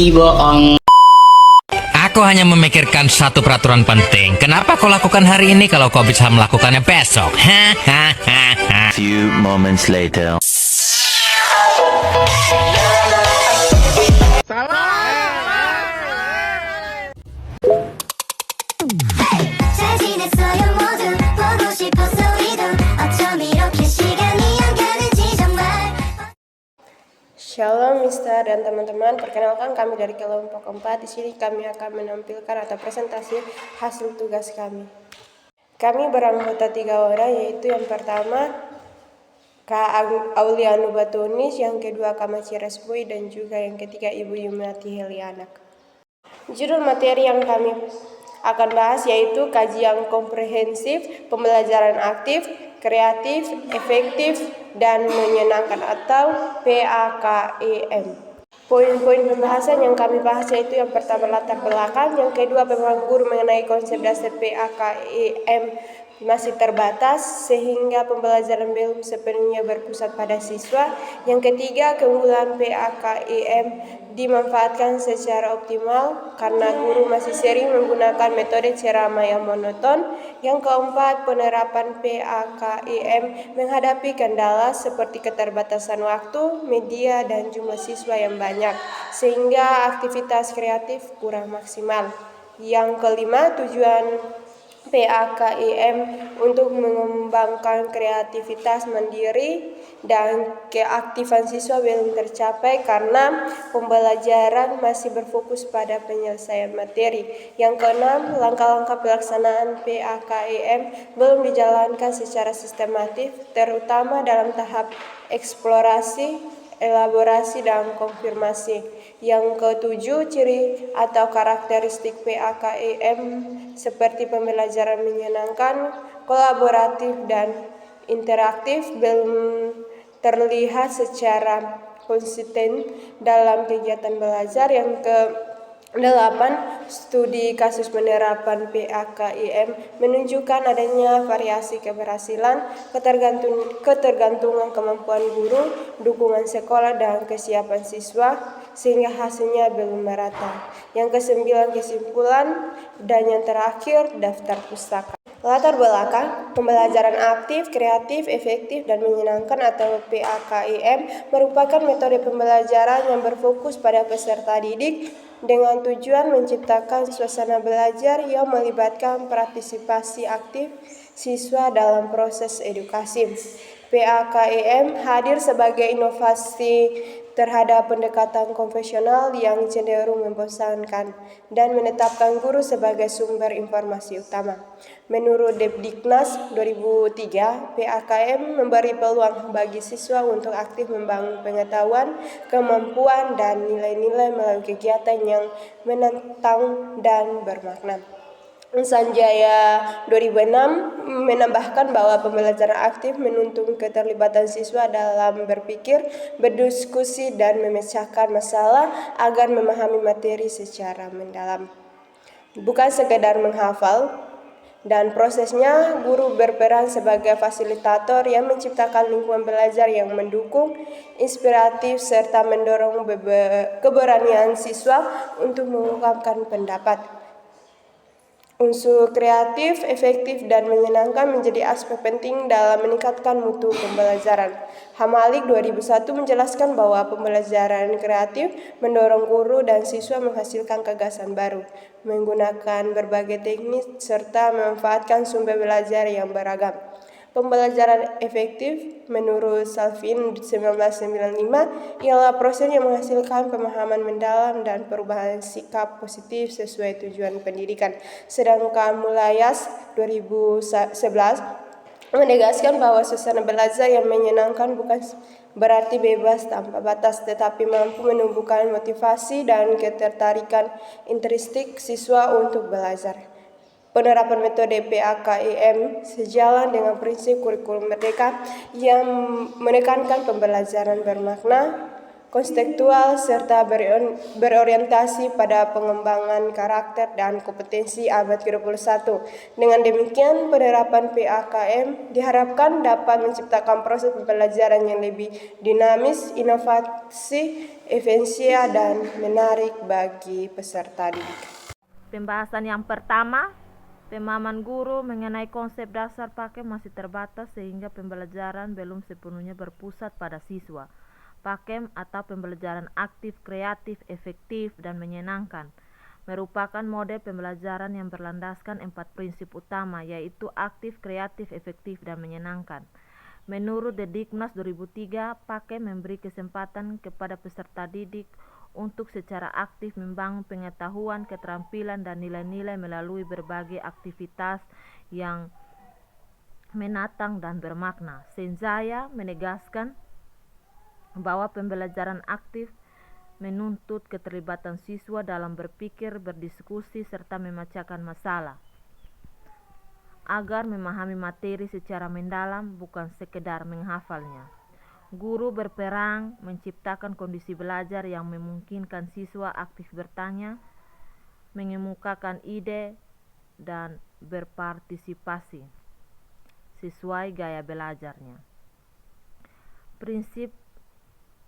bohong. Aku hanya memikirkan satu peraturan penting. Kenapa kau lakukan hari ini kalau kau bisa melakukannya besok? Hahaha. Few moments later. Shalom Mister dan teman-teman, perkenalkan kami dari kelompok 4. Di sini kami akan menampilkan atau presentasi hasil tugas kami. Kami beranggota 3 orang, yaitu yang pertama Kak Aulianu Batunis, yang kedua Kak Maci Resbui, dan juga yang ketiga Ibu Yumati Helianak. Judul materi yang kami akan bahas yaitu kajian komprehensif, pembelajaran aktif, kreatif, efektif, dan menyenangkan atau PAKEM. Poin-poin pembahasan yang kami bahas yaitu yang pertama latar belakang, yang kedua pemahaman guru mengenai konsep dasar PAKEM masih terbatas sehingga pembelajaran belum sepenuhnya berpusat pada siswa. Yang ketiga, keunggulan PAKEM dimanfaatkan secara optimal karena guru masih sering menggunakan metode ceramah yang monoton. Yang keempat, penerapan PAKEM menghadapi kendala seperti keterbatasan waktu, media, dan jumlah siswa yang banyak sehingga aktivitas kreatif kurang maksimal. Yang kelima, tujuan PAKEM untuk mengembangkan kreativitas mandiri dan keaktifan siswa belum tercapai karena pembelajaran masih berfokus pada penyelesaian materi. Yang keenam, langkah-langkah pelaksanaan PAKEM belum dijalankan secara sistematif, terutama dalam tahap eksplorasi, elaborasi, dan konfirmasi. Yang ketujuh, ciri atau karakteristik PAKEM seperti pembelajaran menyenangkan, kolaboratif, dan interaktif belum terlihat secara konsisten dalam kegiatan belajar. Yang ke-8, studi kasus penerapan PAKEM menunjukkan adanya variasi keberhasilan, ketergantungan kemampuan guru, dukungan sekolah, dan kesiapan siswa, sehingga hasilnya belum merata. Yang ke-9, kesimpulan, dan yang terakhir, daftar pustaka. Latar belakang, pembelajaran aktif, kreatif, efektif, dan menyenangkan atau PAKEM merupakan metode pembelajaran yang berfokus pada peserta didik dengan tujuan menciptakan suasana belajar yang melibatkan partisipasi aktif siswa dalam proses edukasi. PAKEM hadir sebagai inovasi terhadap pendekatan konvensional yang cenderung membosankan dan menetapkan guru sebagai sumber informasi utama. Menurut Depdiknas 2003, PAKEM memberi peluang bagi siswa untuk aktif membangun pengetahuan, kemampuan, dan nilai-nilai melalui kegiatan yang menantang dan bermakna. Sanjaya 2006 menambahkan bahwa pembelajaran aktif menuntut keterlibatan siswa dalam berpikir, berdiskusi, dan memecahkan masalah agar memahami materi secara mendalam, bukan sekedar menghafal. Dan prosesnya, guru berperan sebagai fasilitator yang menciptakan lingkungan belajar yang mendukung, inspiratif, serta mendorong keberanian siswa untuk mengungkapkan pendapat. Unsur kreatif, efektif, dan menyenangkan menjadi aspek penting dalam meningkatkan mutu pembelajaran. Hamalik 2001 menjelaskan bahwa pembelajaran kreatif mendorong guru dan siswa menghasilkan gagasan baru, menggunakan berbagai teknik, serta memanfaatkan sumber belajar yang beragam. Pembelajaran efektif menurut Salvin 1995 ialah proses yang menghasilkan pemahaman mendalam dan perubahan sikap positif sesuai tujuan pendidikan. Sedangkan Mulayas 2011 menegaskan bahwa suasana belajar yang menyenangkan bukan berarti bebas tanpa batas, tetapi mampu menumbuhkan motivasi dan ketertarikan intrinsik siswa untuk belajar. Penerapan metode PAKEM sejalan dengan prinsip kurikulum merdeka yang menekankan pembelajaran bermakna, konstekstual, serta berorientasi pada pengembangan karakter dan kompetensi abad ke-21. Dengan demikian, penerapan PAKM diharapkan dapat menciptakan proses pembelajaran yang lebih dinamis, inovasi, efisien, dan menarik bagi peserta didik. Pembahasan yang pertama, pemahaman guru mengenai konsep dasar PAKM masih terbatas sehingga pembelajaran belum sepenuhnya berpusat pada siswa. PAKM atau pembelajaran aktif, kreatif, efektif, dan menyenangkan merupakan model pembelajaran yang berlandaskan 4 prinsip utama, yaitu aktif, kreatif, efektif, dan menyenangkan. Menurut Dediknas 2003, PAKM memberi kesempatan kepada peserta didik untuk secara aktif membangun pengetahuan, keterampilan, dan nilai-nilai melalui berbagai aktivitas yang menantang dan bermakna. Senjaya menegaskan bahwa pembelajaran aktif menuntut keterlibatan siswa dalam berpikir, berdiskusi, serta memecahkan masalah agar memahami materi secara mendalam, bukan sekedar menghafalnya. Guru berperan menciptakan kondisi belajar yang memungkinkan siswa aktif bertanya, mengemukakan ide, dan berpartisipasi sesuai gaya belajarnya. Prinsip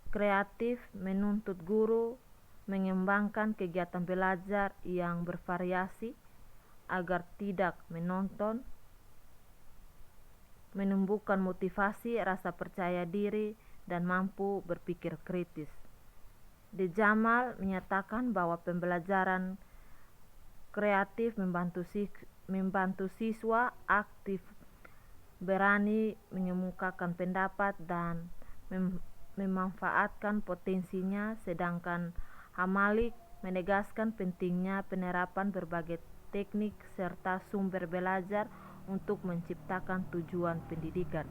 kreatif menuntut guru mengembangkan kegiatan belajar yang bervariasi agar tidak menonton, menumbuhkan motivasi, rasa percaya diri, dan mampu berpikir kritis. De Jamal menyatakan bahwa pembelajaran kreatif membantu siswa aktif berani mengemukakan pendapat dan memanfaatkan potensinya, sedangkan Hamalik menegaskan pentingnya penerapan berbagai teknik serta sumber belajar untuk menciptakan tujuan pendidikan.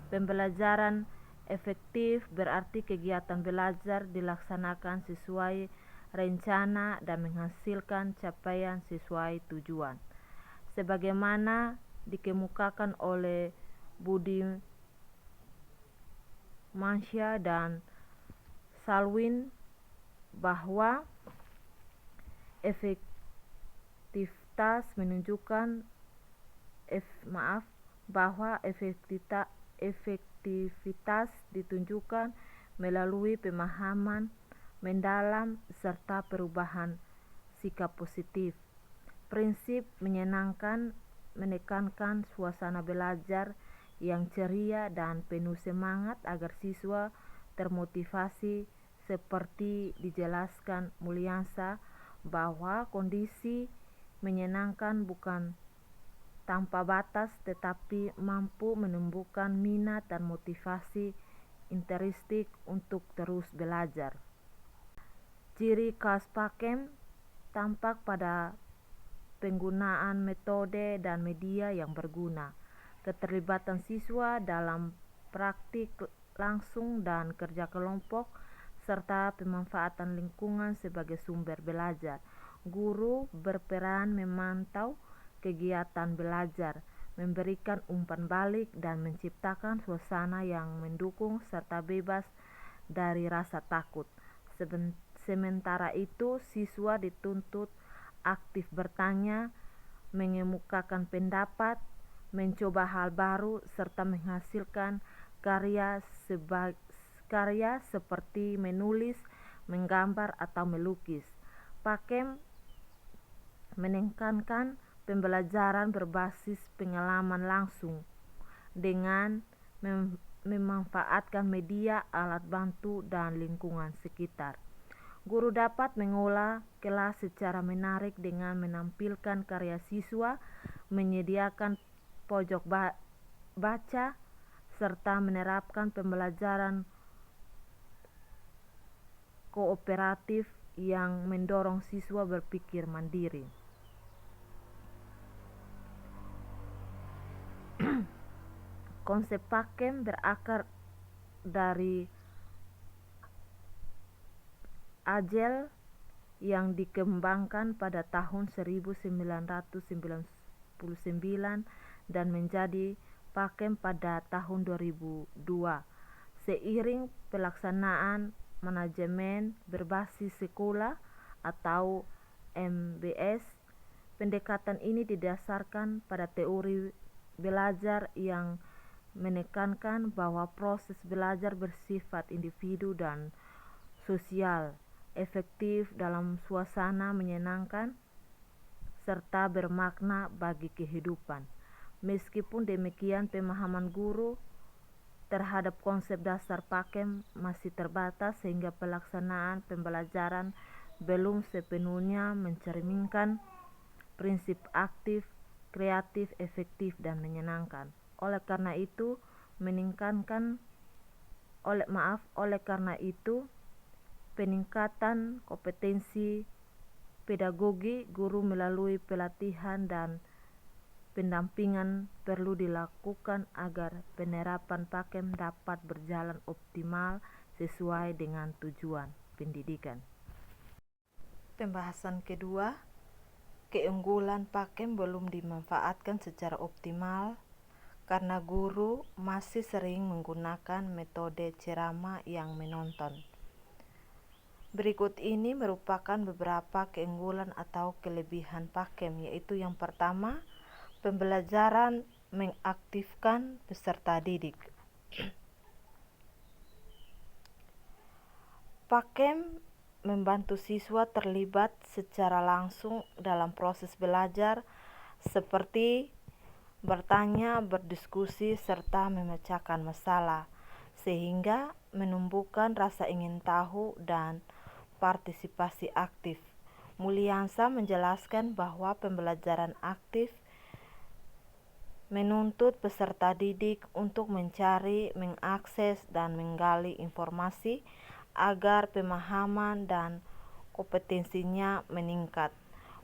Pembelajaran efektif berarti kegiatan belajar dilaksanakan sesuai rencana dan menghasilkan capaian sesuai tujuan. Sebagaimana dikemukakan oleh Budi Mansya dan Salwin bahwa efektivitas ditunjukkan melalui pemahaman mendalam serta perubahan sikap positif. Prinsip menyenangkan menekankan suasana belajar yang ceria dan penuh semangat agar siswa termotivasi, seperti dijelaskan Mulyansa bahwa kondisi menyenangkan bukan tanpa batas tetapi mampu menumbuhkan minat dan motivasi intrinsik untuk terus belajar. Ciri khas PAKM tampak pada penggunaan metode dan media yang berguna, keterlibatan siswa dalam praktik langsung dan kerja kelompok, serta pemanfaatan lingkungan sebagai sumber belajar. Guru berperan memantau kegiatan belajar, memberikan umpan balik, dan menciptakan suasana yang mendukung serta bebas dari rasa takut. Sementara itu, siswa dituntut aktif bertanya, mengemukakan pendapat, mencoba hal baru, serta menghasilkan karya seperti menulis, menggambar, atau melukis. PAKM menekankan pembelajaran berbasis pengalaman langsung dengan memanfaatkan media, alat bantu, dan lingkungan sekitar. Guru dapat mengolah kelas secara menarik dengan menampilkan karya siswa, menyediakan pojok baca, serta menerapkan pembelajaran kooperatif yang mendorong siswa berpikir mandiri. Konsep PAKM berakar dari Agile yang dikembangkan pada tahun 1999 dan menjadi PAKM pada tahun 2002. Seiring pelaksanaan manajemen berbasis sekolah atau MBS. Pendekatan ini didasarkan pada teori belajar yang menekankan bahwa proses belajar bersifat individu dan sosial, efektif dalam suasana menyenangkan, serta bermakna bagi kehidupan. Meskipun demikian, pemahaman guru terhadap konsep dasar PAKEM masih terbatas sehingga pelaksanaan pembelajaran belum sepenuhnya mencerminkan prinsip aktif, kreatif, efektif, dan menyenangkan. Oleh karena itu, peningkatan kompetensi pedagogi guru melalui pelatihan dan pendampingan perlu dilakukan agar penerapan PAKEM dapat berjalan optimal sesuai dengan tujuan pendidikan. Pembahasan kedua, keunggulan PAKEM belum dimanfaatkan secara optimal karena guru masih sering menggunakan metode ceramah yang menonton. Berikut ini merupakan beberapa keunggulan atau kelebihan PAKEM, yaitu yang pertama, pembelajaran mengaktifkan peserta didik. PAKEM membantu siswa terlibat secara langsung dalam proses belajar seperti bertanya, berdiskusi, serta memecahkan masalah, sehingga menumbuhkan rasa ingin tahu dan partisipasi aktif. Mulyansa menjelaskan bahwa pembelajaran aktif menuntut peserta didik untuk mencari, mengakses, dan menggali informasi agar pemahaman dan kompetensinya meningkat.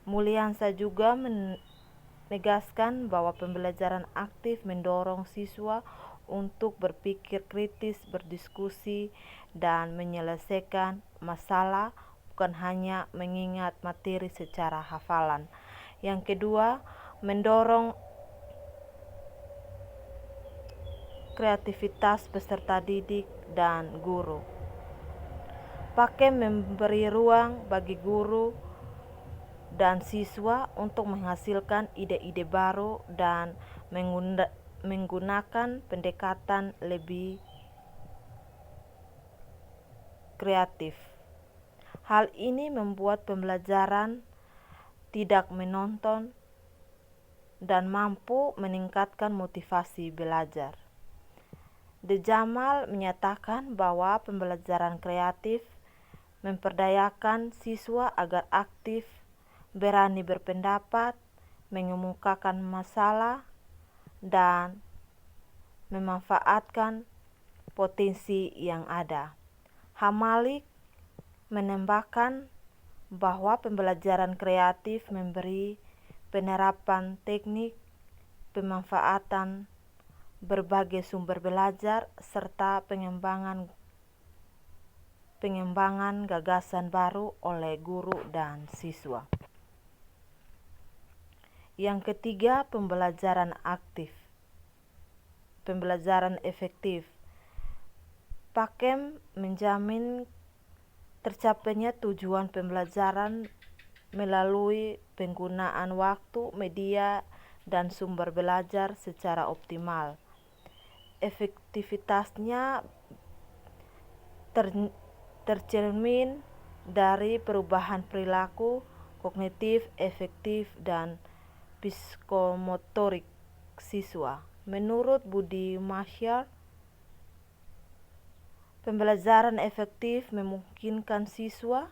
Mulyansa juga menegaskan bahwa pembelajaran aktif mendorong siswa untuk berpikir kritis, berdiskusi, dan menyelesaikan masalah, bukan hanya mengingat materi secara hafalan. Yang kedua, mendorong kreativitas peserta didik dan guru. PAKEM memberi ruang bagi guru dan siswa untuk menghasilkan ide-ide baru dan menggunakan pendekatan lebih kreatif. Hal ini membuat pembelajaran tidak menonton dan mampu meningkatkan motivasi belajar. De Jamal menyatakan bahwa pembelajaran kreatif memperdayakan siswa agar aktif, berani berpendapat, mengemukakan masalah, dan memanfaatkan potensi yang ada. Hamalik menambahkan bahwa pembelajaran kreatif memberi penerapan teknik, pemanfaatan berbagai sumber belajar, serta pengembangan gagasan baru oleh guru dan siswa. Yang ketiga, pembelajaran aktif. Pembelajaran efektif. PAKEM menjamin tercapainya tujuan pembelajaran melalui penggunaan waktu, media, dan sumber belajar secara optimal. Efektivitasnya tercermin dari perubahan perilaku, kognitif, efektif, dan psikomotorik siswa. Menurut Budi Masyar, pembelajaran efektif memungkinkan siswa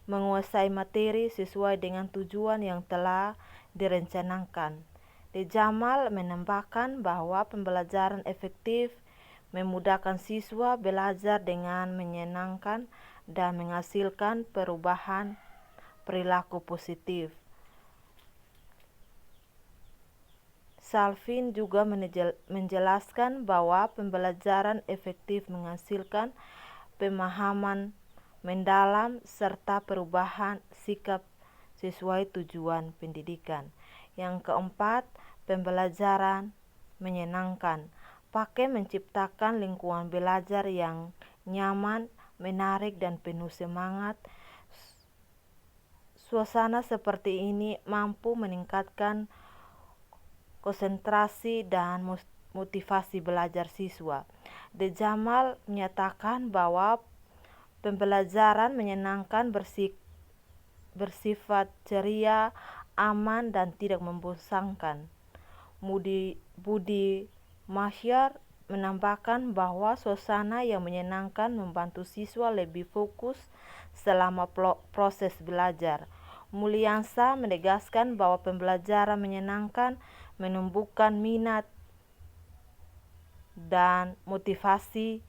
menguasai materi sesuai dengan tujuan yang telah direncanakan. De Jamal menambahkan bahwa pembelajaran efektif memudahkan siswa belajar dengan menyenangkan dan menghasilkan perubahan perilaku positif. Salvin juga menjelaskan bahwa pembelajaran efektif menghasilkan pemahaman mendalam serta perubahan sikap sesuai tujuan pendidikan. Yang keempat, pembelajaran menyenangkan. PAKEM menciptakan lingkungan belajar yang nyaman, menarik dan penuh semangat. Suasana seperti ini mampu meningkatkan konsentrasi dan motivasi belajar siswa. De Jamal menyatakan bahwa pembelajaran menyenangkan, bersifat ceria, aman, dan tidak membosankan. Budi Mahyar menambahkan bahwa suasana yang menyenangkan membantu siswa lebih fokus selama proses belajar. Mulyansa menegaskan bahwa pembelajaran menyenangkan menumbuhkan minat dan motivasi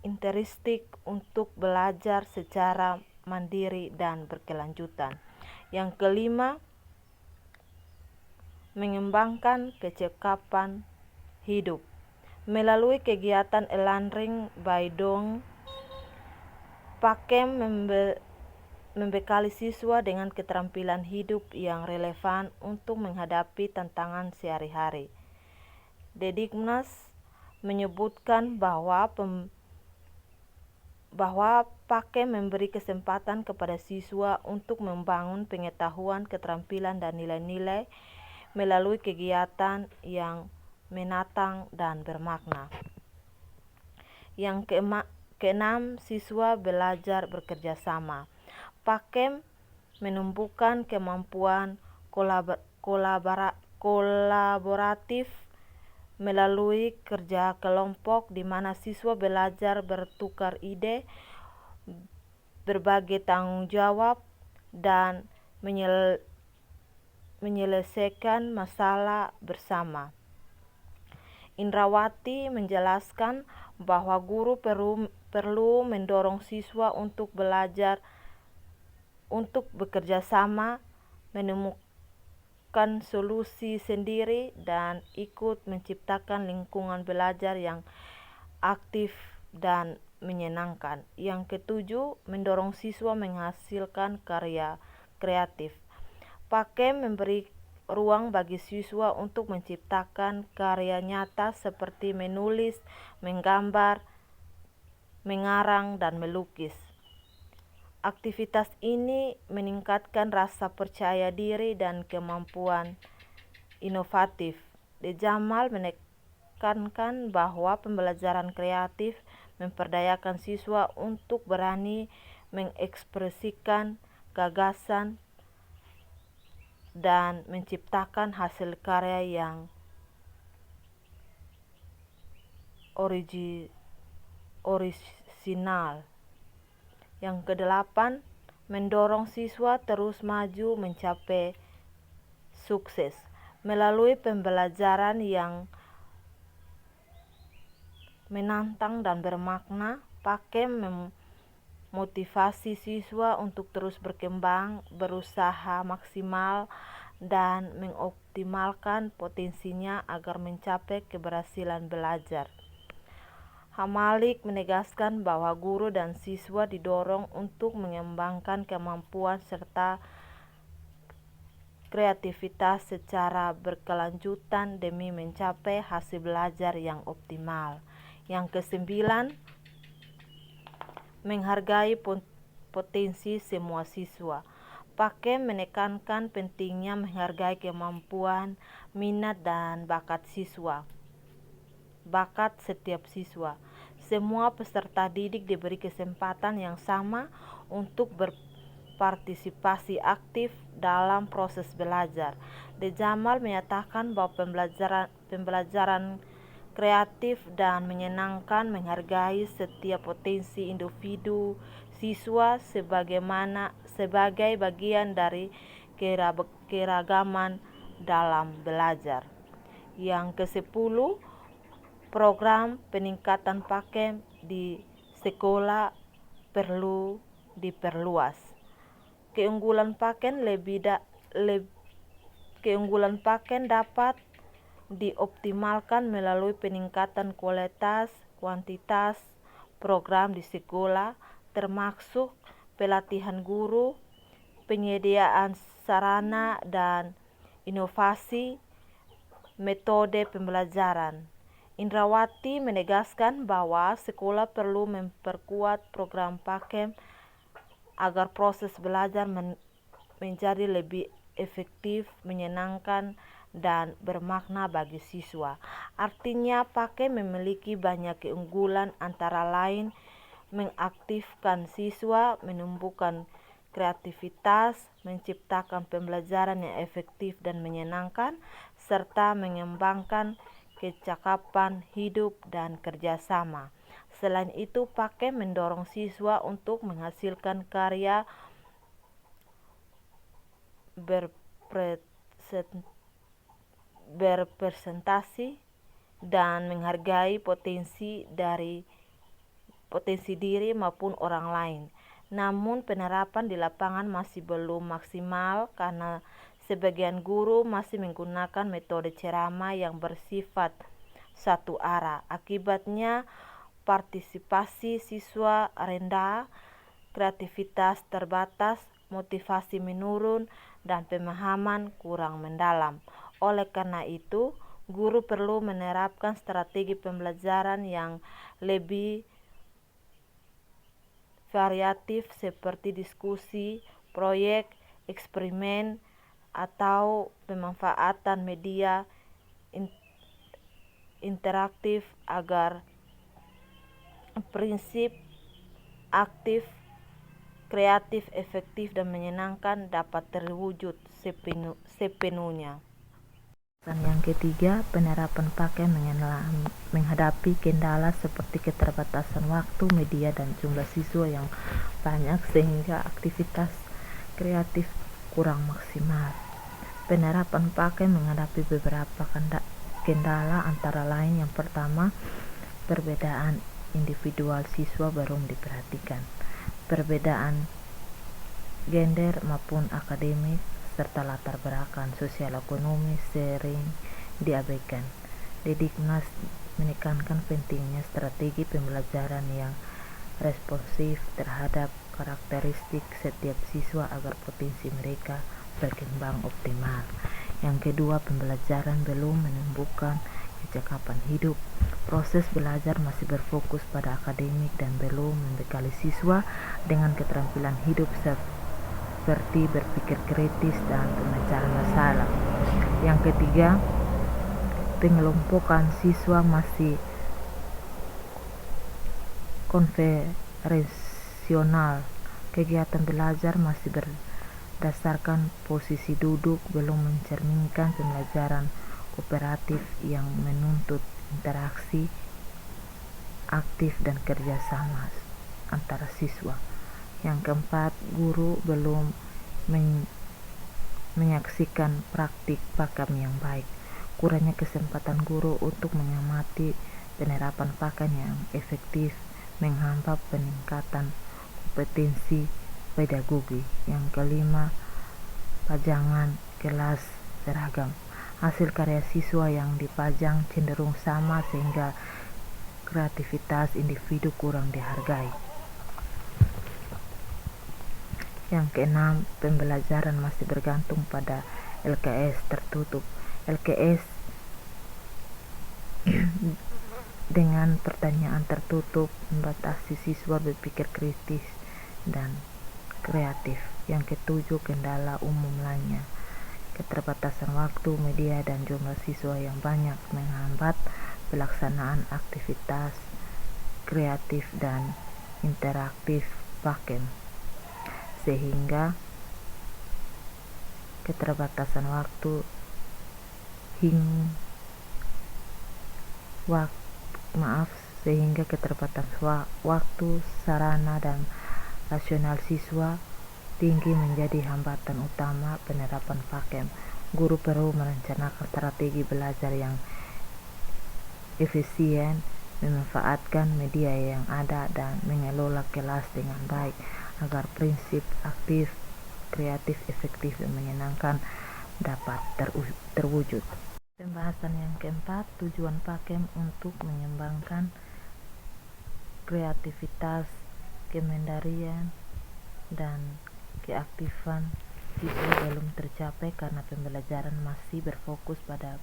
intrinsik untuk belajar secara mandiri dan berkelanjutan. Yang kelima, mengembangkan kecakapan hidup. Melalui kegiatan e-learning by Dong, Pakem membekali siswa dengan keterampilan hidup yang relevan untuk menghadapi tantangan sehari-hari. Dediknas menyebutkan bahwa Pakem memberi kesempatan kepada siswa untuk membangun pengetahuan, keterampilan, dan nilai-nilai melalui kegiatan yang menantang dan bermakna. Yang keenam, siswa belajar bekerja sama. Pakem menumbuhkan kemampuan kolaboratif melalui kerja kelompok di mana siswa belajar bertukar ide, berbagi tanggung jawab, dan menyelesaikan masalah bersama. Indrawati menjelaskan bahwa guru perlu mendorong siswa untuk belajar, untuk bekerja sama, menemukan solusi sendiri, dan ikut menciptakan lingkungan belajar yang aktif dan menyenangkan. Yang ketujuh, mendorong siswa menghasilkan karya kreatif. Pakem memberi ruang bagi siswa untuk menciptakan karya nyata seperti menulis, menggambar, mengarang, dan melukis. Aktivitas ini meningkatkan rasa percaya diri dan kemampuan inovatif. De Jamal menekankan bahwa pembelajaran kreatif memperdayakan siswa untuk berani mengekspresikan gagasan dan menciptakan hasil karya yang orisinal. Yang kedelapan, mendorong siswa terus maju mencapai sukses. Melalui pembelajaran yang menantang dan bermakna, Pakem memotivasi siswa untuk terus berkembang, berusaha maksimal, dan mengoptimalkan potensinya agar mencapai keberhasilan belajar. Hamalik menegaskan bahwa guru dan siswa didorong untuk mengembangkan kemampuan serta kreativitas secara berkelanjutan demi mencapai hasil belajar yang optimal. Yang kesembilan, menghargai potensi semua siswa. Pakem menekankan pentingnya menghargai kemampuan, minat, dan bakat setiap siswa. Semua peserta didik diberi kesempatan yang sama untuk berpartisipasi aktif dalam proses belajar. De Jamal menyatakan bahwa pembelajaran kreatif dan menyenangkan menghargai setiap potensi individu siswa sebagai bagian dari keragaman dalam belajar. Yang ke-10, program peningkatan Pakem di sekolah perlu diperluas. Keunggulan Pakem dapat dioptimalkan melalui peningkatan kualitas, kuantitas program di sekolah, termasuk pelatihan guru, penyediaan sarana, dan inovasi metode pembelajaran. Indrawati menegaskan bahwa sekolah perlu memperkuat program PAKEM agar proses belajar menjadi lebih efektif, menyenangkan, dan bermakna bagi siswa. Artinya, PAKEM memiliki banyak keunggulan, antara lain mengaktifkan siswa, menumbuhkan kreativitas, menciptakan pembelajaran yang efektif dan menyenangkan, serta mengembangkan kecakapan hidup dan kerjasama. Selain itu, PAKEM mendorong siswa untuk menghasilkan karya berpresentasi dan menghargai potensi diri maupun orang lain. Namun penerapan di lapangan masih belum maksimal karena sebagian guru masih menggunakan metode ceramah yang bersifat satu arah. Akibatnya partisipasi siswa rendah, kreativitas terbatas, motivasi menurun, dan pemahaman kurang mendalam. Oleh karena itu, guru perlu menerapkan strategi pembelajaran yang lebih variatif seperti diskusi, proyek, eksperimen, atau pemanfaatan media interaktif agar prinsip aktif, kreatif, efektif, dan menyenangkan dapat terwujud sepenuhnya. Dan yang ketiga, penerapan PAKEM menghadapi kendala seperti keterbatasan waktu, media, dan jumlah siswa yang banyak sehingga aktivitas kreatif kurang maksimal. Penerapan PAKEM menghadapi beberapa kendala, antara lain yang pertama, perbedaan individual siswa belum diperhatikan. Perbedaan gender maupun akademik serta latar belakang sosial ekonomi sering diabaikan. Didiknas menekankan pentingnya strategi pembelajaran yang responsif terhadap karakteristik setiap siswa agar potensi mereka berkembang optimal. Yang kedua, pembelajaran belum menumbuhkan kecakapan hidup. Proses belajar masih berfokus pada akademik dan belum membekali siswa dengan keterampilan hidup seperti berpikir kritis dan pemecahan masalah. Yang ketiga, pengelompokan siswa masih konvensional. Kegiatan belajar masih berdasarkan posisi duduk, belum mencerminkan pembelajaran kooperatif yang menuntut interaksi aktif dan kerjasama antara siswa. Yang keempat, guru belum menyaksikan praktik PAKEM yang baik. Kurangnya kesempatan guru untuk mengamati penerapan PAKEM yang efektif menghambat peningkatan kompetensi pedagogi. Yang kelima, pajangan kelas seragam. Hasil karya siswa yang dipajang cenderung sama sehingga kreativitas individu kurang dihargai. Yang keenam, pembelajaran masih bergantung pada LKS tertutup. LKS dengan pertanyaan tertutup membatasi siswa berpikir kritis dan kreatif. Yang ketujuh, kendala umum lainnya, keterbatasan waktu, media, dan jumlah siswa yang banyak menghambat pelaksanaan aktivitas kreatif dan interaktif PAKEM, sehingga keterbatasan waktu sarana dan rasional siswa tinggi menjadi hambatan utama penerapan PAKEM. Guru perlu merencanakan strategi belajar yang efisien, memanfaatkan media yang ada, dan mengelola kelas dengan baik agar prinsip aktif, kreatif, efektif, dan menyenangkan dapat terwujud. Pembahasan yang keempat, tujuan PAKEM untuk mengembangkan kreativitas, kemandirian, dan keaktifan siswa belum tercapai karena pembelajaran masih berfokus pada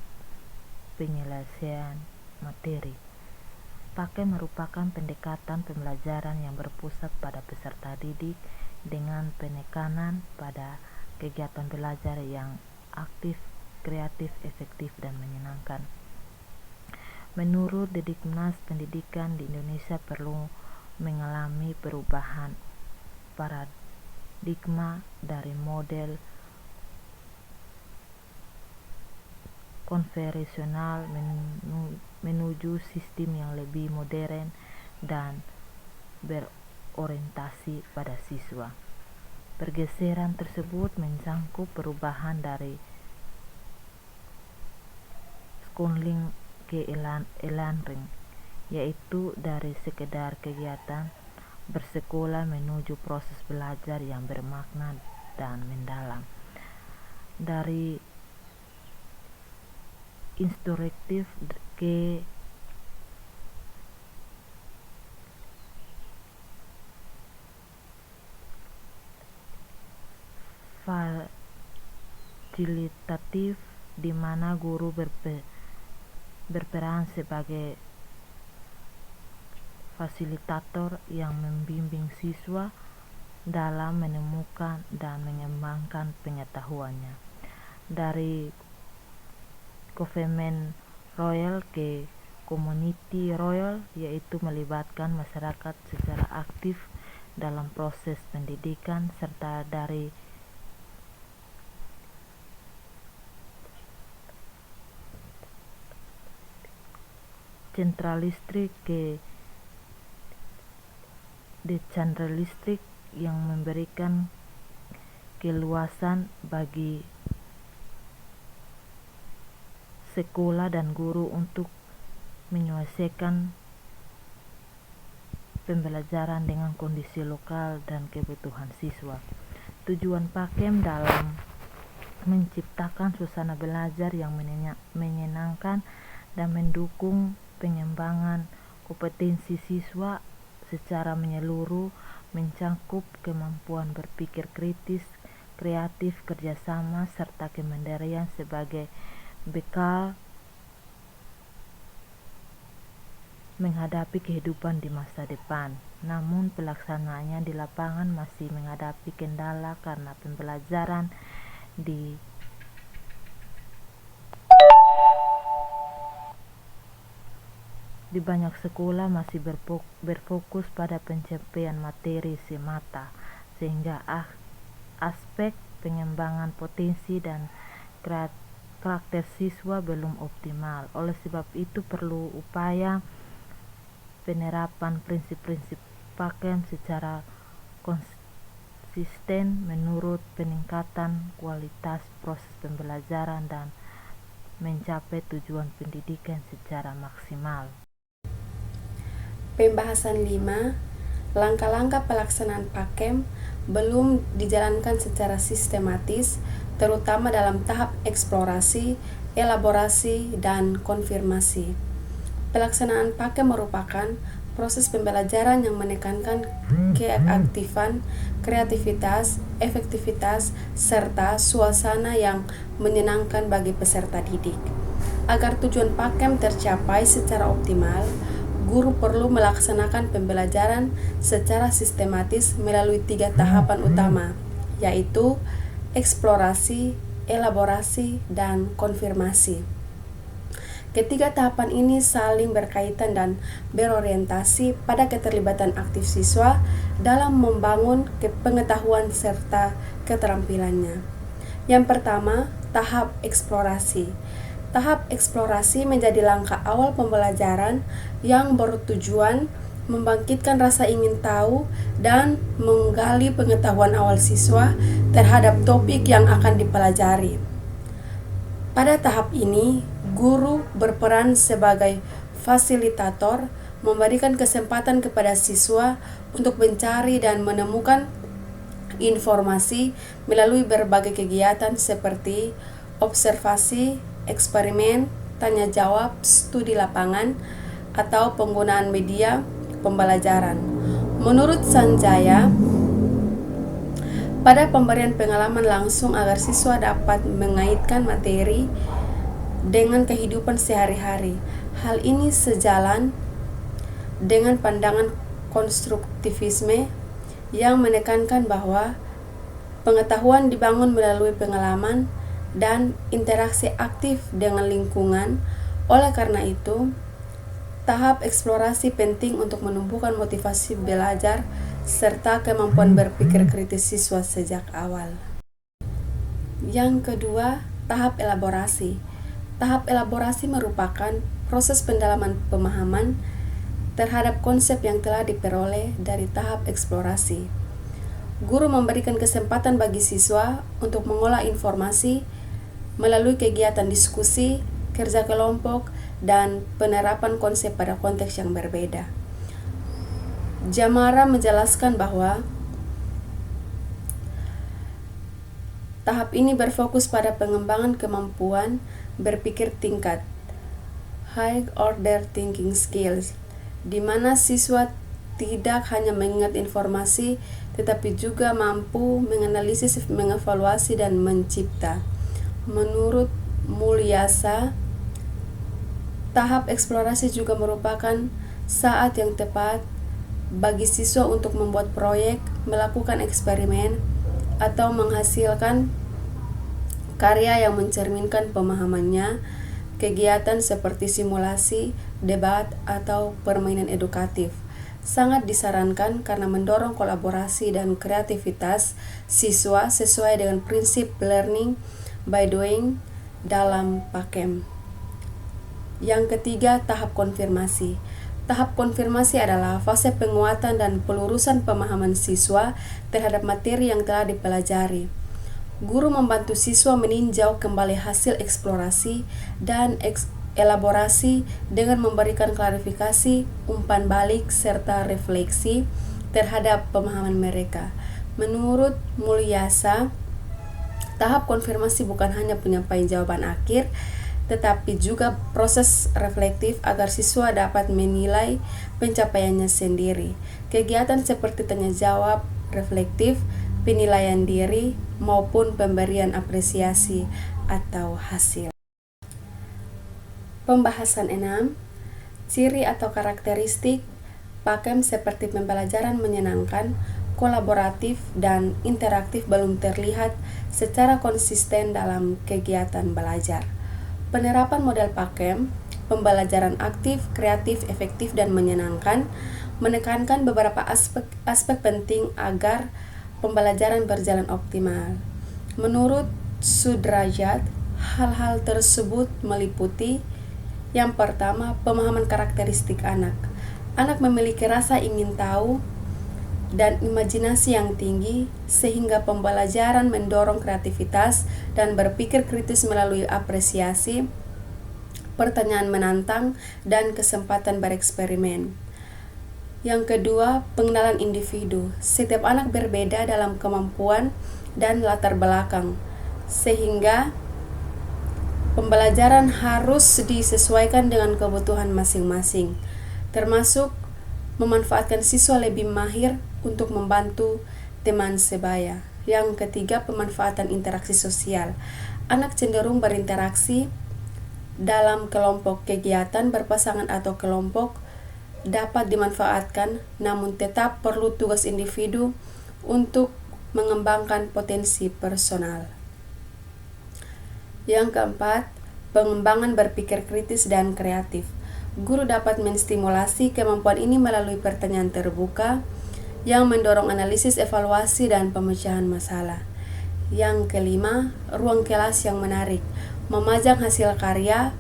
penyelesaian materi. Pakem merupakan pendekatan pembelajaran yang berpusat pada peserta didik dengan penekanan pada kegiatan belajar yang aktif, kreatif, efektif, dan menyenangkan. Menurut Didiknas, pendidikan di Indonesia perlu mengalami perubahan paradigma dari model konvensional menuju sistem yang lebih modern dan berorientasi pada siswa. Pergeseran tersebut mencakup perubahan dari schooling ke e-learning, yaitu dari sekedar kegiatan bersekolah menuju proses belajar yang bermakna dan mendalam. Dari instruktif ke fasilitatif, di mana guru berperan sebagai fasilitator yang membimbing siswa dalam menemukan dan mengembangkan pengetahuannya. Dari government role ke community role, yaitu melibatkan masyarakat secara aktif dalam proses pendidikan, serta dari sentralistik ke desentralistik yang memberikan keluasan bagi sekolah dan guru untuk menyelesaikan pembelajaran dengan kondisi lokal dan kebutuhan siswa. Tujuan Pakem dalam menciptakan suasana belajar yang menyenangkan dan mendukung pengembangan kompetensi siswa secara menyeluruh, mencakup kemampuan berpikir kritis, kreatif, kerjasama, serta kemandirian sebagai bekal menghadapi kehidupan di masa depan. Namun pelaksanaannya di lapangan masih menghadapi kendala karena pembelajaran di banyak sekolah masih berfokus pada pencapaian materi semata, sehingga aspek pengembangan potensi dan karakter siswa belum optimal. Oleh sebab itu perlu upaya penerapan prinsip-prinsip Pakem secara konsisten menurut peningkatan kualitas proses pembelajaran dan mencapai tujuan pendidikan secara maksimal. Pembahasan 5. Langkah-langkah pelaksanaan Pakem belum dijalankan secara sistematis, terutama dalam tahap eksplorasi, elaborasi, dan konfirmasi. Pelaksanaan Pakem merupakan proses pembelajaran yang menekankan keaktifan, kreativitas, efektivitas, serta suasana yang menyenangkan bagi peserta didik. Agar tujuan Pakem tercapai secara optimal, guru perlu melaksanakan pembelajaran secara sistematis melalui 3 tahapan utama, yaitu eksplorasi, elaborasi, dan konfirmasi. Ketiga tahapan ini saling berkaitan dan berorientasi pada keterlibatan aktif siswa dalam membangun pengetahuan serta keterampilannya. Yang pertama, tahap eksplorasi. Tahap eksplorasi menjadi langkah awal pembelajaran yang bertujuan membangkitkan rasa ingin tahu dan menggali pengetahuan awal siswa terhadap topik yang akan dipelajari. Pada tahap ini, guru berperan sebagai fasilitator, memberikan kesempatan kepada siswa untuk mencari dan menemukan informasi melalui berbagai kegiatan seperti observasi, eksperimen, tanya jawab, studi lapangan, atau penggunaan media pembelajaran. Menurut Sanjaya, pada pemberian pengalaman langsung agar siswa dapat mengaitkan materi dengan kehidupan sehari-hari, Hal ini sejalan dengan pandangan konstruktivisme yang menekankan bahwa pengetahuan dibangun melalui pengalaman dan interaksi aktif dengan lingkungan. Oleh karena itu, tahap eksplorasi penting untuk menumbuhkan motivasi belajar serta kemampuan berpikir kritis siswa sejak awal. Yang kedua, tahap elaborasi. Tahap elaborasi merupakan proses pendalaman pemahaman terhadap konsep yang telah diperoleh dari tahap eksplorasi. Guru memberikan kesempatan bagi siswa untuk mengolah informasi melalui kegiatan diskusi, kerja kelompok, dan penerapan konsep pada konteks yang berbeda. Jamara menjelaskan bahwa tahap ini berfokus pada pengembangan kemampuan berpikir tingkat high order thinking skills, di mana siswa tidak hanya mengingat informasi tetapi juga mampu menganalisis, mengevaluasi, dan mencipta. Menurut Mulyasa, tahap eksplorasi juga merupakan saat yang tepat bagi siswa untuk membuat proyek, melakukan eksperimen, atau menghasilkan karya yang mencerminkan pemahamannya. Kegiatan seperti simulasi, debat, atau permainan edukatif sangat disarankan karena mendorong kolaborasi dan kreativitas siswa sesuai dengan prinsip learning by doing dalam PAKEM. Yang ketiga, tahap konfirmasi. Tahap konfirmasi adalah fase penguatan dan pelurusan pemahaman siswa terhadap materi yang telah dipelajari. Guru membantu siswa meninjau kembali hasil eksplorasi dan elaborasi dengan memberikan klarifikasi, umpan balik, serta refleksi terhadap pemahaman mereka. Menurut Mulyasa, tahap konfirmasi bukan hanya penyampaian jawaban akhir, tetapi juga proses reflektif agar siswa dapat menilai pencapaiannya sendiri. Kegiatan seperti tanya jawab reflektif, penilaian diri, maupun pemberian apresiasi atau hasil. Pembahasan 6. Ciri atau karakteristik PAKEM seperti pembelajaran menyenangkan, kolaboratif, dan interaktif belum terlihat secara konsisten dalam kegiatan belajar. Penerapan model PAKEM, pembelajaran aktif, kreatif, efektif, dan menyenangkan, menekankan beberapa aspek penting agar pembelajaran berjalan optimal. Menurut Sudrajat, hal-hal tersebut meliputi: yang pertama, pemahaman karakteristik anak. Anak memiliki rasa ingin tahu dan imajinasi yang tinggi, sehingga pembelajaran mendorong kreativitas dan berpikir kritis melalui apresiasi, pertanyaan menantang, dan kesempatan bereksperimen. Yang kedua, pengenalan individu. Setiap anak berbeda dalam kemampuan dan latar belakang, sehingga pembelajaran harus disesuaikan dengan kebutuhan masing-masing, termasuk memanfaatkan siswa lebih mahir untuk membantu teman sebaya. Yang ketiga, pemanfaatan interaksi sosial. Anak cenderung berinteraksi dalam kelompok. Kegiatan berpasangan atau kelompok dapat dimanfaatkan, namun tetap perlu tugas individu untuk mengembangkan potensi personal. Yang keempat, pengembangan berpikir kritis dan kreatif. Guru dapat menstimulasi kemampuan ini melalui pertanyaan terbuka yang mendorong analisis, evaluasi, dan pemecahan masalah. Yang kelima, ruang kelas yang menarik. Memajang hasil karya,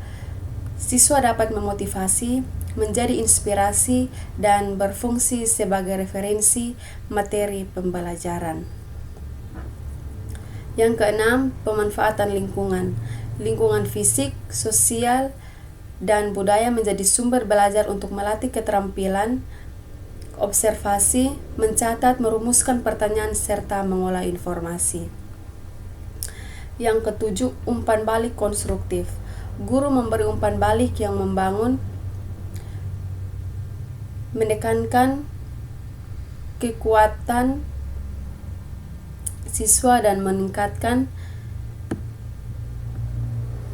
siswa dapat memotivasi, menjadi inspirasi, dan berfungsi sebagai referensi materi pembelajaran. Yang keenam, pemanfaatan lingkungan. Lingkungan fisik, sosial, dan budaya menjadi sumber belajar untuk melatih keterampilan observasi, mencatat, merumuskan pertanyaan, serta mengolah informasi. Yang ketujuh, umpan balik konstruktif. Guru memberi umpan balik yang membangun, menekankan kekuatan siswa dan meningkatkan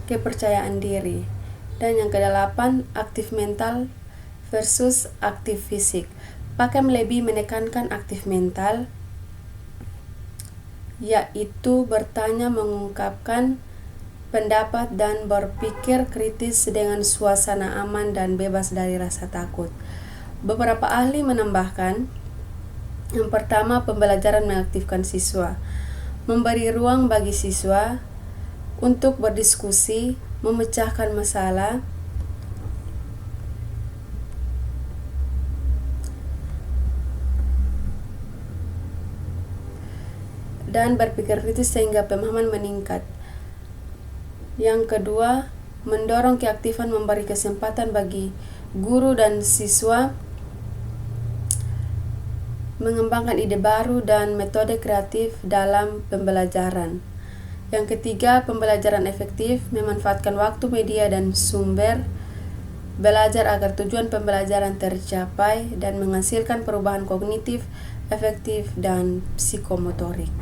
kepercayaan diri. Dan yang kedelapan, aktif mental versus aktif fisik. Pakem lebih menekankan aktif mental, yaitu bertanya, mengungkapkan pendapat, dan berpikir kritis dengan suasana aman dan bebas dari rasa takut. Beberapa ahli menambahkan, yang pertama, pembelajaran mengaktifkan siswa, memberi ruang bagi siswa untuk berdiskusi, memecahkan masalah, dan berpikir kritis sehingga pemahaman meningkat. Yang kedua, mendorong keaktifan, memberi kesempatan bagi guru dan siswa mengembangkan ide baru dan metode kreatif dalam pembelajaran. Yang ketiga, pembelajaran efektif, memanfaatkan waktu, media, dan sumber belajar agar tujuan pembelajaran tercapai dan menghasilkan perubahan kognitif, efektif, dan psikomotorik.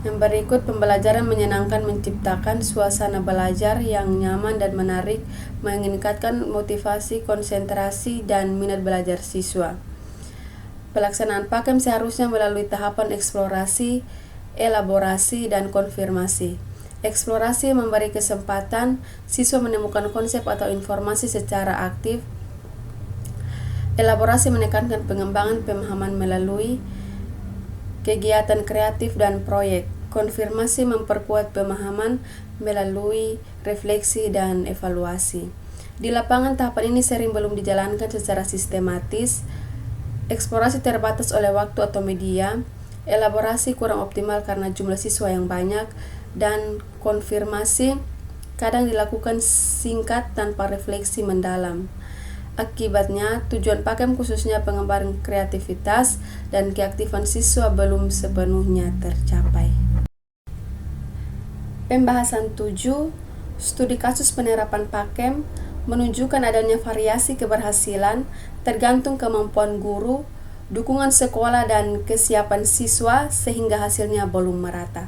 Yang berikut, pembelajaran menyenangkan, menciptakan suasana belajar yang nyaman dan menarik, meningkatkan motivasi, konsentrasi, dan minat belajar siswa. Pelaksanaan pakem seharusnya melalui tahapan eksplorasi, elaborasi, dan konfirmasi. Eksplorasi memberi kesempatan siswa menemukan konsep atau informasi secara aktif. Elaborasi menekankan pengembangan pemahaman melalui kegiatan kreatif dan proyek. Konfirmasi memperkuat pemahaman melalui refleksi dan evaluasi. Di lapangan, tahapan ini sering belum dijalankan secara sistematis. Eksplorasi terbatas oleh waktu atau media, elaborasi kurang optimal karena jumlah siswa yang banyak, dan konfirmasi kadang dilakukan singkat tanpa refleksi mendalam. Akibatnya, tujuan pakem khususnya pengembangan kreativitas dan keaktifan siswa belum sepenuhnya tercapai. Pembahasan 7, studi kasus penerapan pakem menunjukkan adanya variasi keberhasilan tergantung kemampuan guru, dukungan sekolah, dan kesiapan siswa sehingga hasilnya belum merata.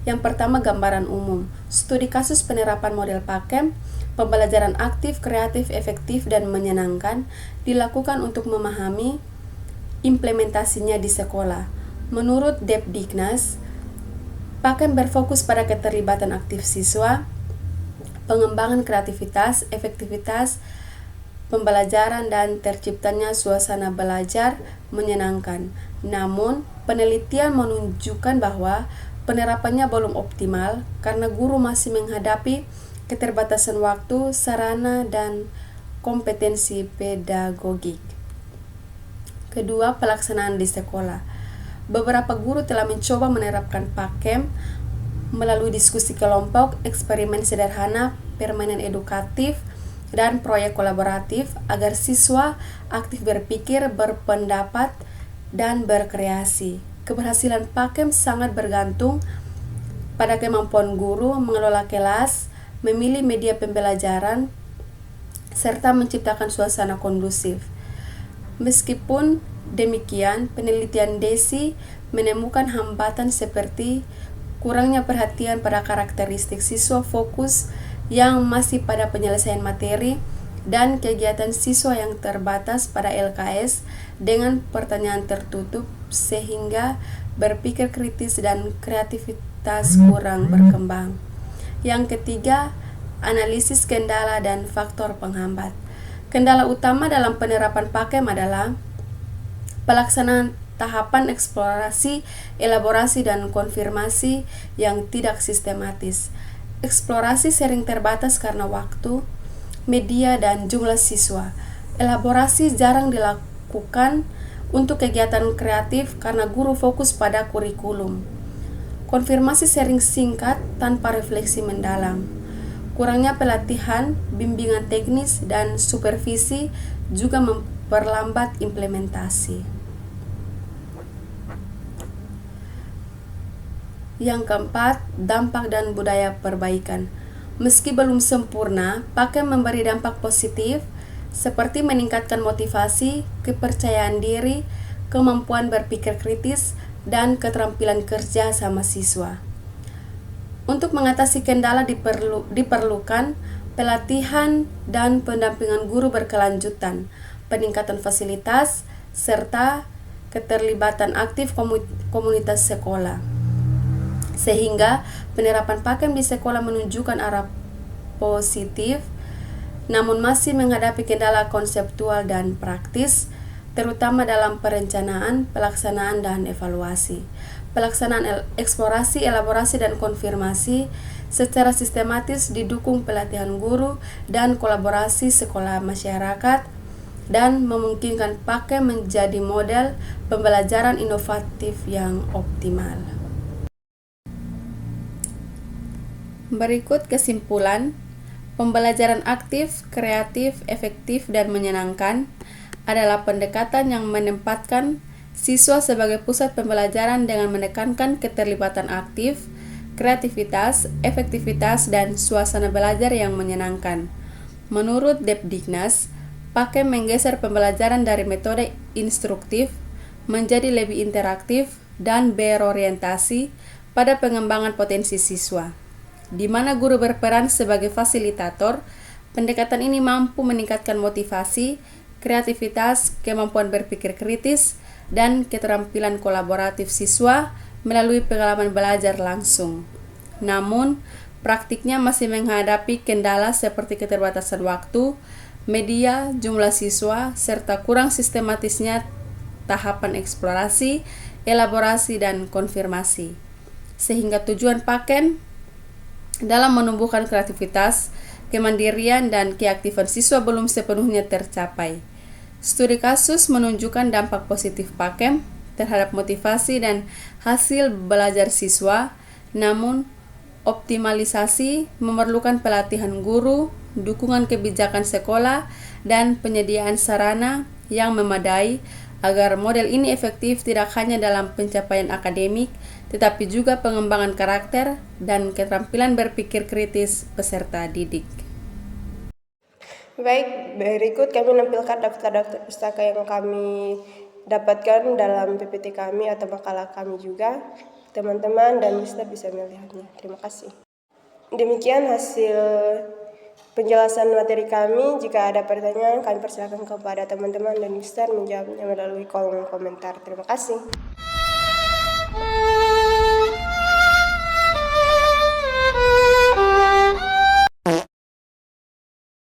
Yang pertama, gambaran umum. Studi kasus penerapan model pakem, pembelajaran aktif, kreatif, efektif, dan menyenangkan dilakukan untuk memahami implementasinya di sekolah. Menurut Depdiknas, pakem berfokus pada keterlibatan aktif siswa, pengembangan kreativitas, efektivitas pembelajaran, dan terciptanya suasana belajar menyenangkan. Namun, penelitian menunjukkan bahwa penerapannya belum optimal karena guru masih menghadapi keterbatasan waktu, sarana, dan kompetensi pedagogik. Kedua, pelaksanaan di sekolah. Beberapa guru telah mencoba menerapkan pakem melalui diskusi kelompok, eksperimen sederhana, permainan edukatif, dan proyek kolaboratif agar siswa aktif berpikir, berpendapat, dan berkreasi. Keberhasilan pakem sangat bergantung pada kemampuan guru mengelola kelas, memilih media pembelajaran, serta menciptakan suasana kondusif. Meskipun demikian, penelitian DESI menemukan hambatan seperti kurangnya perhatian pada karakteristik siswa fokus yang masih pada penyelesaian materi dan kegiatan siswa yang terbatas pada LKS dengan pertanyaan tertutup sehingga berpikir kritis dan kreativitas kurang berkembang. Yang ketiga, analisis kendala dan faktor penghambat. Kendala utama dalam penerapan pakem adalah pelaksanaan tahapan eksplorasi, elaborasi, dan konfirmasi yang tidak sistematis. Eksplorasi sering terbatas karena waktu, media, dan jumlah siswa. Elaborasi jarang dilakukan untuk kegiatan kreatif karena guru fokus pada kurikulum. Konfirmasi sering singkat tanpa refleksi mendalam. Kurangnya pelatihan, bimbingan teknis, dan supervisi juga memperlambat implementasi. Yang keempat, dampak dan budaya perbaikan. Meski belum sempurna, pakem memberi dampak positif seperti meningkatkan motivasi, kepercayaan diri, kemampuan berpikir kritis, dan keterampilan kerja sama siswa. Untuk mengatasi kendala diperlukan pelatihan dan pendampingan guru berkelanjutan, peningkatan fasilitas, serta keterlibatan aktif komunitas sekolah. Sehingga penerapan PAKEM di sekolah menunjukkan arah positif, namun masih menghadapi kendala konseptual dan praktis, terutama dalam perencanaan, pelaksanaan, dan evaluasi. Pelaksanaan eksplorasi, elaborasi, dan konfirmasi secara sistematis didukung pelatihan guru dan kolaborasi sekolah masyarakat, dan memungkinkan PAKEM menjadi model pembelajaran inovatif yang optimal. Berikut kesimpulan. Pembelajaran aktif, kreatif, efektif, dan menyenangkan adalah pendekatan yang menempatkan siswa sebagai pusat pembelajaran dengan menekankan keterlibatan aktif, kreativitas, efektivitas, dan suasana belajar yang menyenangkan. Menurut Depdiknas, PAKEM menggeser pembelajaran dari metode instruktif menjadi lebih interaktif dan berorientasi pada pengembangan potensi siswa, di mana guru berperan sebagai fasilitator. Pendekatan ini mampu meningkatkan motivasi, kreativitas, kemampuan berpikir kritis, dan keterampilan kolaboratif siswa melalui pengalaman belajar langsung. Namun, praktiknya masih menghadapi kendala seperti keterbatasan waktu, media, jumlah siswa, serta kurang sistematisnya tahapan eksplorasi, elaborasi, dan konfirmasi. Sehingga tujuan PAKEM dalam menumbuhkan kreativitas, kemandirian, dan keaktifan siswa belum sepenuhnya tercapai. Studi kasus menunjukkan dampak positif PAKEM terhadap motivasi dan hasil belajar siswa, namun optimalisasi memerlukan pelatihan guru, dukungan kebijakan sekolah, dan penyediaan sarana yang memadai agar model ini efektif tidak hanya dalam pencapaian akademik, tetapi juga pengembangan karakter dan keterampilan berpikir kritis peserta didik. Baik, berikut kami menampilkan daftar-daftar pustaka yang kami dapatkan dalam PPT kami atau makalah kami juga. Teman-teman dan Mister bisa melihatnya. Terima kasih. Demikian hasil penjelasan materi kami. Jika ada pertanyaan, kami persilakan kepada teman-teman dan Mister menjawabnya melalui kolom komentar. Terima kasih.